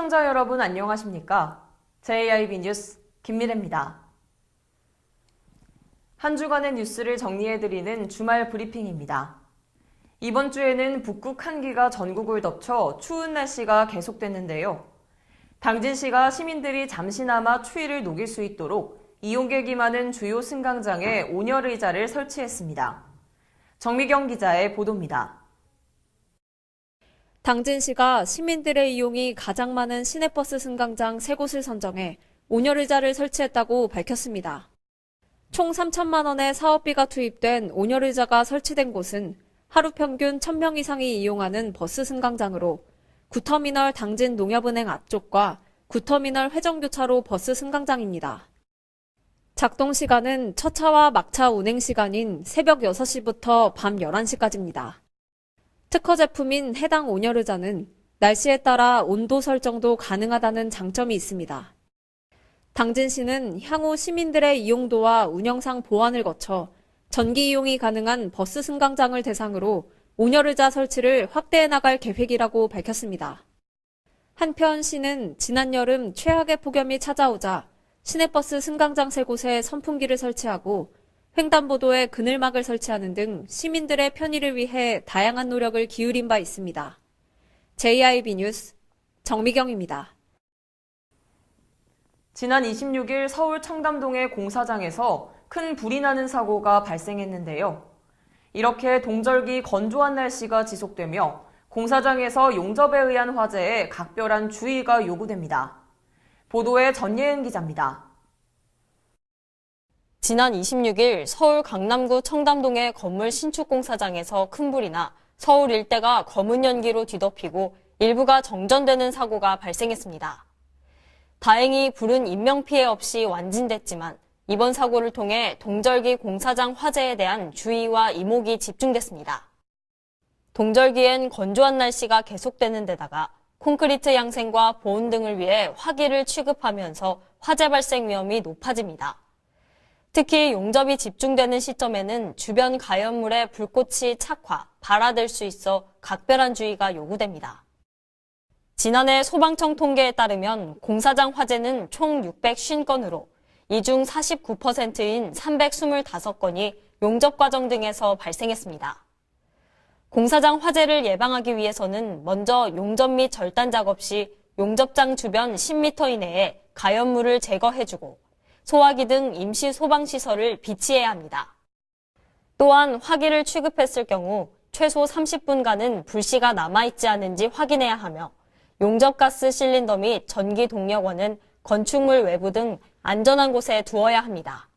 시청자 여러분 안녕하십니까? JIB 뉴스 김미래입니다. 한 주간의 뉴스를 정리해드리는 주말 브리핑입니다. 이번 주에는 북극 한기가 전국을 덮쳐 추운 날씨가 계속됐는데요. 당진시가 시민들이 잠시나마 추위를 녹일 수 있도록 이용객이 많은 주요 승강장에 온열 의자를 설치했습니다. 정미경 기자의 보도입니다. 당진시가 시민들의 이용이 가장 많은 시내버스 승강장 3곳을 선정해 온열 의자를 설치했다고 밝혔습니다. 총 3천만 원의 사업비가 투입된 온열 의자가 설치된 곳은 하루 평균 1,000명 이상이 이용하는 버스 승강장으로 구터미널 당진 농협은행 앞쪽과 구터미널 회전교차로 버스 승강장입니다. 작동 시간은 첫 차와 막차 운행 시간인 새벽 6시부터 밤 11시까지입니다. 특허 제품인 해당 온열 의자는 날씨에 따라 온도 설정도 가능하다는 장점이 있습니다. 당진시는 향후 시민들의 이용도와 운영상 보완을 거쳐 전기 이용이 가능한 버스 승강장을 대상으로 온열 의자 설치를 확대해 나갈 계획이라고 밝혔습니다. 한편 시는 지난 여름 최악의 폭염이 찾아오자 시내버스 승강장 3곳에 선풍기를 설치하고 횡단보도에 그늘막을 설치하는 등 시민들의 편의를 위해 다양한 노력을 기울인 바 있습니다. JIB 뉴스 정미경입니다. 지난 26일 서울 청담동의 공사장에서 큰 불이 나는 사고가 발생했는데요. 이렇게 동절기 건조한 날씨가 지속되며 공사장에서 용접에 의한 화재에 각별한 주의가 요구됩니다. 보도에 전예은 기자입니다. 지난 26일 서울 강남구 청담동의 건물 신축 공사장에서 큰 불이 나 서울 일대가 검은 연기로 뒤덮이고 일부가 정전되는 사고가 발생했습니다. 다행히 불은 인명피해 없이 완진됐지만 이번 사고를 통해 동절기 공사장 화재에 대한 주의와 이목이 집중됐습니다. 동절기엔 건조한 날씨가 계속되는 데다가 콘크리트 양생과 보온 등을 위해 화기를 취급하면서 화재 발생 위험이 높아집니다. 특히 용접이 집중되는 시점에는 주변 가연물에 불꽃이 착화, 발화될 수 있어 각별한 주의가 요구됩니다. 지난해 소방청 통계에 따르면 공사장 화재는 총 650건으로 이 중 49%인 325건이 용접 과정 등에서 발생했습니다. 공사장 화재를 예방하기 위해서는 먼저 용접 및 절단 작업 시 용접장 주변 10m 이내에 가연물을 제거해주고 소화기 등 임시 소방시설을 비치해야 합니다. 또한 화기를 취급했을 경우 최소 30분간은 불씨가 남아있지 않은지 확인해야 하며 용접가스 실린더 및 전기 동력원은 건축물 외부 등 안전한 곳에 두어야 합니다.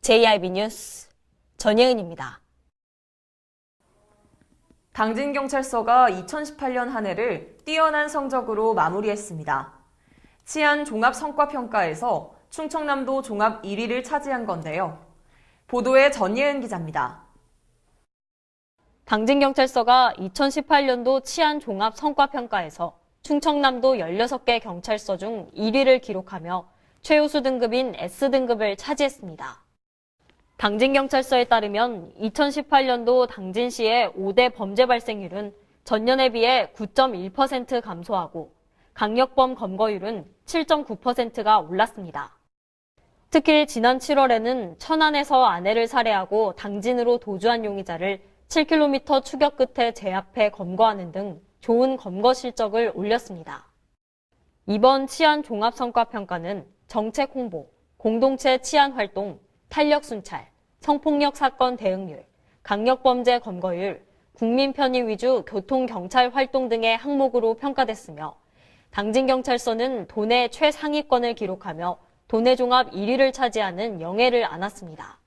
JIB 뉴스 전예은입니다. 당진경찰서가 2018년 한 해를 뛰어난 성적으로 마무리했습니다. 치안 종합성과평가에서 충청남도 종합 1위를 차지한 건데요. 보도에 전예은 기자입니다. 당진경찰서가 2018년도 치안 종합성과평가에서 충청남도 16개 경찰서 중 1위를 기록하며 최우수 등급인 S등급을 차지했습니다. 당진경찰서에 따르면 2018년도 당진시의 5대 범죄 발생률은 전년에 비해 9.1% 감소하고 강력범 검거율은 7.9%가 올랐습니다. 특히 지난 7월에는 천안에서 아내를 살해하고 당진으로 도주한 용의자를 7km 추격 끝에 제압해 검거하는 등 좋은 검거 실적을 올렸습니다. 이번 치안 종합성과평가는 정책 홍보, 공동체 치안 활동, 탄력 순찰, 성폭력 사건 대응률, 강력범죄 검거율, 국민 편의 위주 교통경찰 활동 등의 항목으로 평가됐으며 당진경찰서는 도내 최상위권을 기록하며 도내 종합 1위를 차지하는 영예를 안았습니다.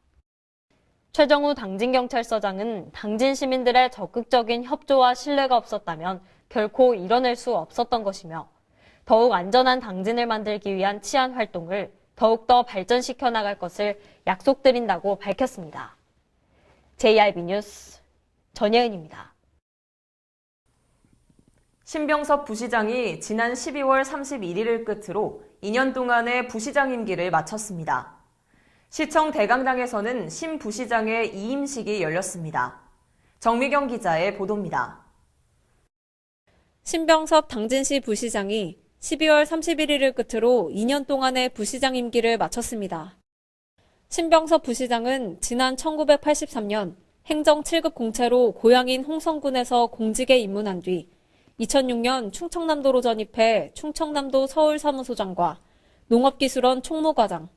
최정우 당진경찰서장은 당진 시민들의 적극적인 협조와 신뢰가 없었다면 결코 이뤄낼 수 없었던 것이며 더욱 안전한 당진을 만들기 위한 치안 활동을 더욱더 발전시켜 나갈 것을 약속드린다고 밝혔습니다. JIB 뉴스 전예은입니다. 신병섭 부시장이 지난 12월 31일을 끝으로 2년 동안의 부시장 임기를 마쳤습니다. 시청 대강당에서는 신 부시장의 이임식이 열렸습니다. 정미경 기자의 보도입니다. 신병섭 당진시 부시장이 12월 31일을 끝으로 2년 동안의 부시장 임기를 마쳤습니다. 신병섭 부시장은 지난 1983년 행정 7급 공채로 고향인 홍성군에서 공직에 입문한 뒤 2006년 충청남도로 전입해 충청남도 서울사무소장과 농업기술원 총무과장,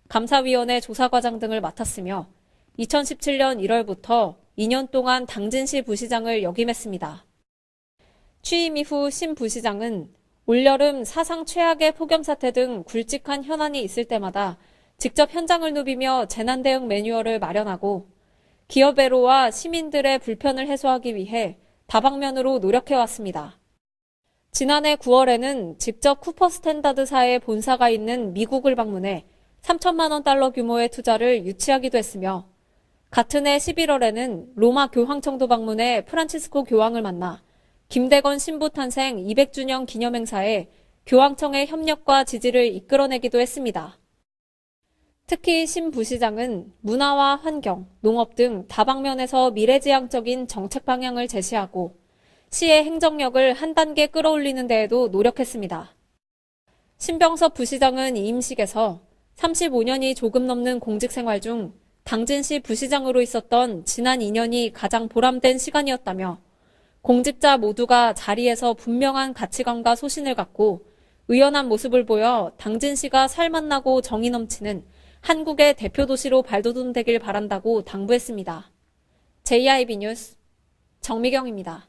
감사위원회 조사과장 등을 맡았으며 2017년 1월부터 2년 동안 당진시 부시장을 역임했습니다. 취임 이후 신 부시장은 올여름 사상 최악의 폭염 사태 등 굵직한 현안이 있을 때마다 직접 현장을 누비며 재난 대응 매뉴얼을 마련하고 기업 애로와 시민들의 불편을 해소하기 위해 다방면으로 노력해왔습니다. 지난해 9월에는 직접 쿠퍼 스탠다드사의 본사가 있는 미국을 방문해 3천만 원 달러 규모의 투자를 유치하기도 했으며 같은 해 11월에는 로마 교황청도 방문해 프란치스코 교황을 만나 김대건 신부 탄생 200주년 기념행사에 교황청의 협력과 지지를 이끌어내기도 했습니다. 특히 신 부시장은 문화와 환경, 농업 등 다방면에서 미래지향적인 정책 방향을 제시하고 시의 행정력을 한 단계 끌어올리는 데에도 노력했습니다. 신병섭 부시장은 이임식에서 35년이 조금 넘는 공직 생활 중 당진시 부시장으로 있었던 지난 2년이 가장 보람된 시간이었다며 공직자 모두가 자리에서 분명한 가치관과 소신을 갖고 의연한 모습을 보여 당진시가 살맛나고 정이 넘치는 한국의 대표 도시로 발돋움되길 바란다고 당부했습니다. JIB 뉴스 정미경입니다.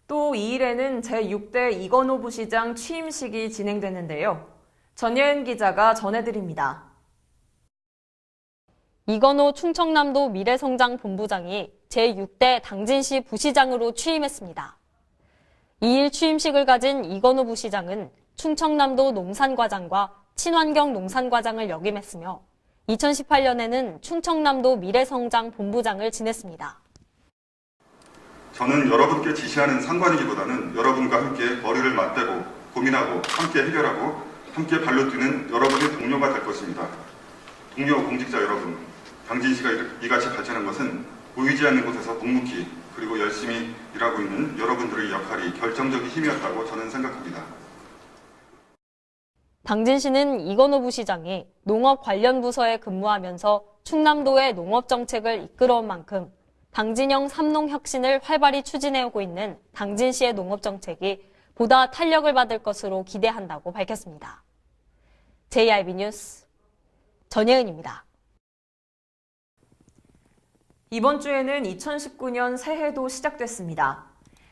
또 2일에는 제6대 이건호 부시장 취임식이 진행됐는데요. 전예은 기자가 전해드립니다. 이건호 충청남도 미래성장본부장이 제6대 당진시 부시장으로 취임했습니다. 2일 취임식을 가진 이건호 부시장은 충청남도 농산과장과 친환경 농산과장을 역임했으며 2018년에는 충청남도 미래성장본부장을 지냈습니다. 저는 여러분께 지시하는 상관이기보다는 여러분과 함께 머리를 맞대고 고민하고 함께 해결하고 함께 발로 뛰는 여러분의 동료가 될 것입니다. 동료 공직자 여러분, 당진시가 이같이 발전한 것은 보이지 않는 곳에서 묵묵히 그리고 열심히 일하고 있는 여러분들의 역할이 결정적인 힘이었다고 저는 생각합니다. 당진시는 이건호 부시장이 농업 관련 부서에 근무하면서 충남도의 농업 정책을 이끌어온 만큼 당진형 삼농혁신을 활발히 추진해오고 있는 당진시의 농업 정책이 보다 탄력을 받을 것으로 기대한다고 밝혔습니다. JIB 뉴스 전예은입니다. 이번 주에는 2019년 새해도 시작됐습니다.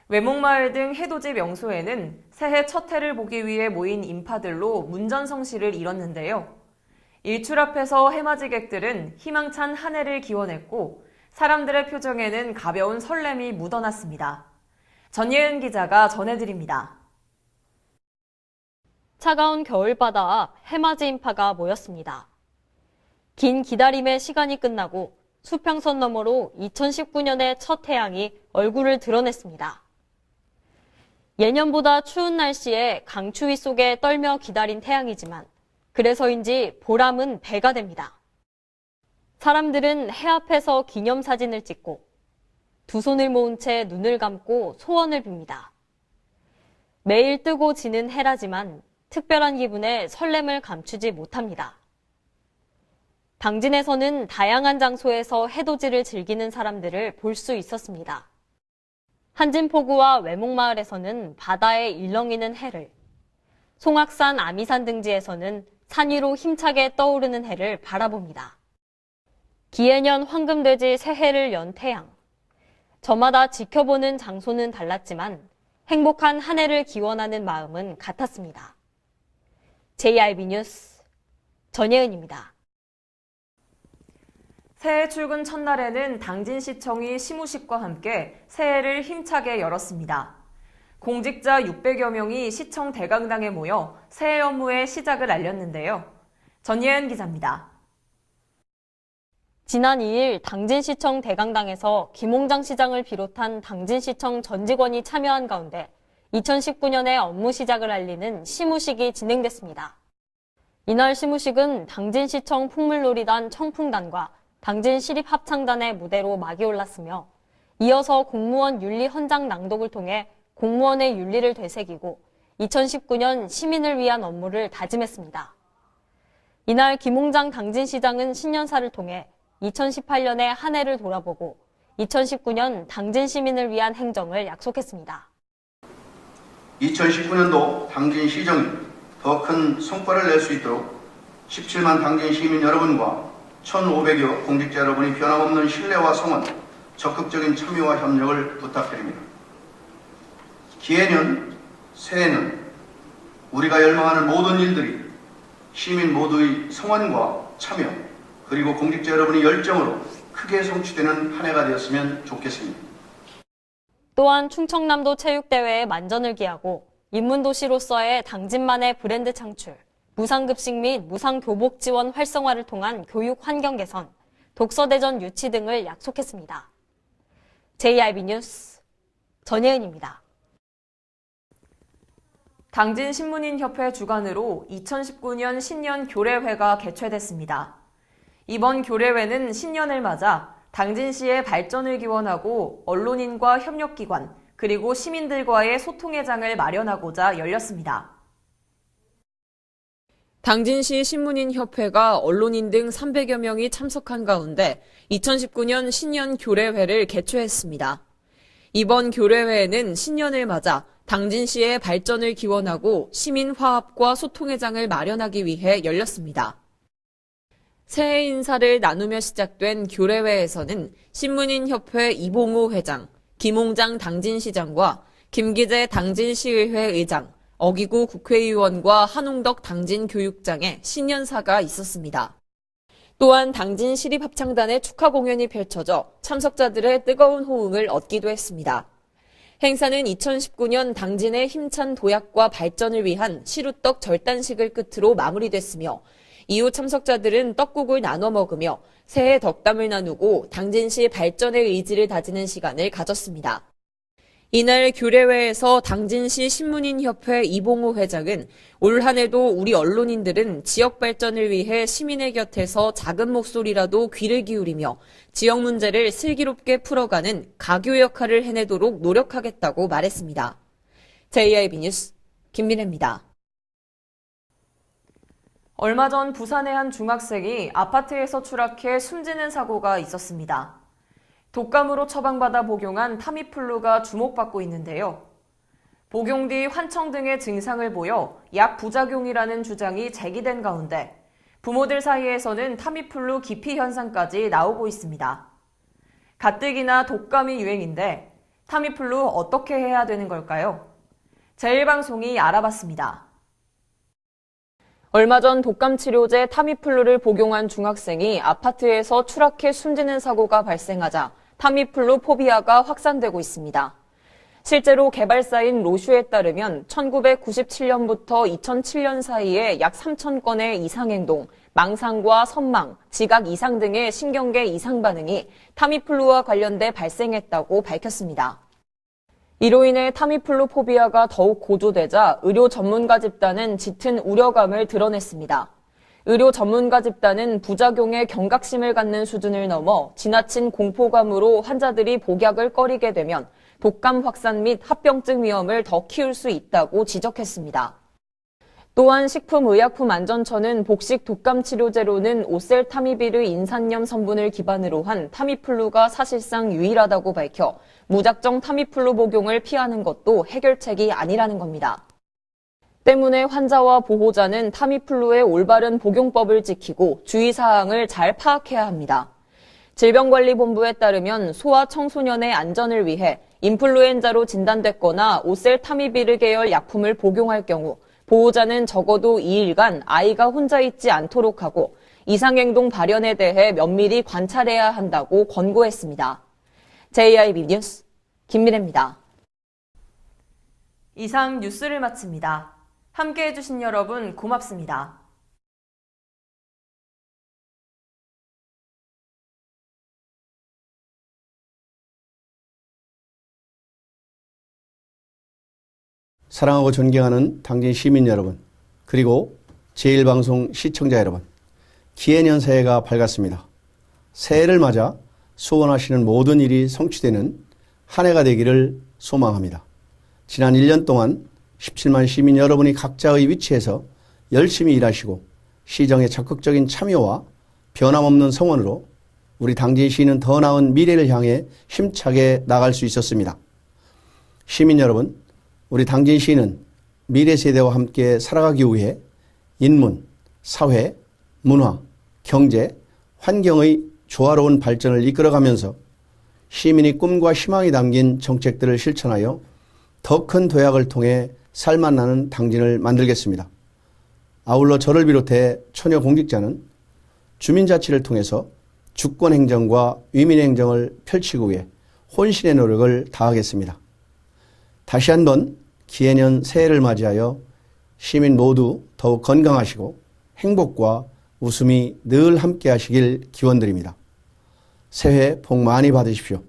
외목마을 등 해돋이 명소에는 새해 첫 해를 보기 위해 모인 인파들로 문전성시를 이뤘는데요. 일출 앞에서 해맞이객들은 희망찬 한 해를 기원했고 사람들의 표정에는 가벼운 설렘이 묻어났습니다. 전예은 기자가 전해드립니다. 차가운 겨울바다 앞 해맞이 인파가 모였습니다. 긴 기다림의 시간이 끝나고 수평선 너머로 2019년의 첫 태양이 얼굴을 드러냈습니다. 예년보다 추운 날씨에 강추위 속에 떨며 기다린 태양이지만 그래서인지 보람은 배가 됩니다. 사람들은 해 앞에서 기념사진을 찍고 두 손을 모은 채 눈을 감고 소원을 빕니다. 매일 뜨고 지는 해라지만 특별한 기분에 설렘을 감추지 못합니다. 당진에서는 다양한 장소에서 해돋이를 즐기는 사람들을 볼 수 있었습니다. 한진포구와 외목마을에서는 바다에 일렁이는 해를, 송악산 아미산 등지에서는 산 위로 힘차게 떠오르는 해를 바라봅니다. 기해년 황금돼지 새해를 연 태양. 저마다 지켜보는 장소는 달랐지만 행복한 한 해를 기원하는 마음은 같았습니다. JIB 뉴스 전예은입니다. 새해 출근 첫날에는 당진시청이 시무식과 함께 새해를 힘차게 열었습니다. 공직자 600여 명이 시청 대강당에 모여 새해 업무의 시작을 알렸는데요. 전예은 기자입니다. 지난 2일 당진시청 대강당에서 김홍장 시장을 비롯한 당진시청 전 직원이 참여한 가운데 2019년의 업무 시작을 알리는 시무식이 진행됐습니다. 이날 시무식은 당진시청 풍물놀이단 청풍단과 당진시립합창단의 무대로 막이 올랐으며 이어서 공무원 윤리 헌장 낭독을 통해 공무원의 윤리를 되새기고 2019년 시민을 위한 업무를 다짐했습니다. 이날 김홍장 당진시장은 신년사를 통해 2018년의 한 해를 돌아보고 2019년 당진 시민을 위한 행정을 약속했습니다. 2019년도 당진시정이 더 큰 성과를 낼 수 있도록 17만 당진 시민 여러분과 1,500여 공직자 여러분이 변함없는 신뢰와 성원, 적극적인 참여와 협력을 부탁드립니다. 기해년, 새해는 우리가 열망하는 모든 일들이 시민 모두의 성원과 참여, 그리고 공직자 여러분의 열정으로 크게 성취되는 한 해가 되었으면 좋겠습니다. 또한 충청남도 체육대회에 만전을 기하고 인문도시로서의 당진만의 브랜드 창출, 무상급식 및 무상교복 지원 활성화를 통한 교육 환경 개선, 독서대전 유치 등을 약속했습니다. JIB 뉴스 전예은입니다. 당진신문인협회 주관으로 2019년 신년 교례회가 개최됐습니다. 이번 교례회는 신년을 맞아 당진시의 발전을 기원하고 언론인과 협력기관, 그리고 시민들과의 소통의 장을 마련하고자 열렸습니다. 당진시 신문인협회가 언론인 등 300여 명이 참석한 가운데 2019년 신년 교례회를 개최했습니다. 이번 교례회에는 신년을 맞아 당진시의 발전을 기원하고 시민 화합과 소통의 장을 마련하기 위해 열렸습니다. 새해 인사를 나누며 시작된 교례회에서는 신문인협회 이봉우 회장, 김홍장 당진시장과 김기재 당진시의회 의장, 어기구 국회의원과 한홍덕 당진교육장의 신년사가 있었습니다. 또한 당진시립합창단의 축하 공연이 펼쳐져 참석자들의 뜨거운 호응을 얻기도 했습니다. 행사는 2019년 당진의 힘찬 도약과 발전을 위한 시루떡 절단식을 끝으로 마무리됐으며 이후 참석자들은 떡국을 나눠 먹으며 새해 덕담을 나누고 당진시 발전의 의지를 다지는 시간을 가졌습니다. 이날 교례회에서 당진시 신문인협회 이봉우 회장은 올 한 해도 우리 언론인들은 지역 발전을 위해 시민의 곁에서 작은 목소리라도 귀를 기울이며 지역 문제를 슬기롭게 풀어가는 가교 역할을 해내도록 노력하겠다고 말했습니다. JIB 뉴스 김민혜입니다. 얼마 전 부산의 한 중학생이 아파트에서 추락해 숨지는 사고가 있었습니다. 독감으로 처방받아 복용한 타미플루가 주목받고 있는데요. 복용 뒤 환청 등의 증상을 보여 약 부작용이라는 주장이 제기된 가운데 부모들 사이에서는 타미플루 기피 현상까지 나오고 있습니다. 가뜩이나 독감이 유행인데 타미플루 어떻게 해야 되는 걸까요? 제1방송이 알아봤습니다. 얼마 전 독감 치료제 타미플루를 복용한 중학생이 아파트에서 추락해 숨지는 사고가 발생하자 타미플루 포비아가 확산되고 있습니다. 실제로 개발사인 로슈에 따르면 1997년부터 2007년 사이에 약 3,000건의 이상행동, 망상과 선망, 지각 이상 등의 신경계 이상 반응이 타미플루와 관련돼 발생했다고 밝혔습니다. 이로 인해 타미플루 포비아가 더욱 고조되자 의료 전문가 집단은 짙은 우려감을 드러냈습니다. 의료 전문가 집단은 부작용에 경각심을 갖는 수준을 넘어 지나친 공포감으로 환자들이 복약을 꺼리게 되면 독감 확산 및 합병증 위험을 더 키울 수 있다고 지적했습니다. 또한 식품의약품안전처는 복식 독감 치료제로는 오셀타미비르 인산염 성분을 기반으로 한 타미플루가 사실상 유일하다고 밝혀 무작정 타미플루 복용을 피하는 것도 해결책이 아니라는 겁니다. 때문에 환자와 보호자는 타미플루의 올바른 복용법을 지키고 주의사항을 잘 파악해야 합니다. 질병관리본부에 따르면 소아 청소년의 안전을 위해 인플루엔자로 진단됐거나 오셀타미비르 계열 약품을 복용할 경우 보호자는 적어도 2일간 아이가 혼자 있지 않도록 하고 이상행동 발현에 대해 면밀히 관찰해야 한다고 권고했습니다. JIB 뉴스 김민혜입니다. 이상 뉴스를 마칩니다. 함께해 주신 여러분 고맙습니다. 사랑하고 존경하는 당진 시민 여러분, 그리고 제1방송 시청자 여러분, 기해년 새해가 밝았습니다. 새해를 맞아 소원하시는 모든 일이 성취되는 한 해가 되기를 소망합니다. 지난 1년 동안 17만 시민 여러분이 각자의 위치에서 열심히 일하시고 시정의 적극적인 참여와 변함없는 성원으로 우리 당진시는 더 나은 미래를 향해 힘차게 나갈 수 있었습니다. 시민 여러분, 우리 당진시는 미래 세대와 함께 살아가기 위해 인문, 사회, 문화, 경제, 환경의 조화로운 발전을 이끌어가면서 시민의 꿈과 희망이 담긴 정책들을 실천하여 더 큰 도약을 통해 살맛나는 당진을 만들겠습니다. 아울러 저를 비롯해 처녀 공직자는 주민자치를 통해서 주권행정과 위민행정을 펼치기 위해 혼신의 노력을 다하겠습니다. 다시 한번 기해년 새해를 맞이하여 시민 모두 더욱 건강하시고 행복과 웃음이 늘 함께 하시길 기원드립니다. 새해 복 많이 받으십시오.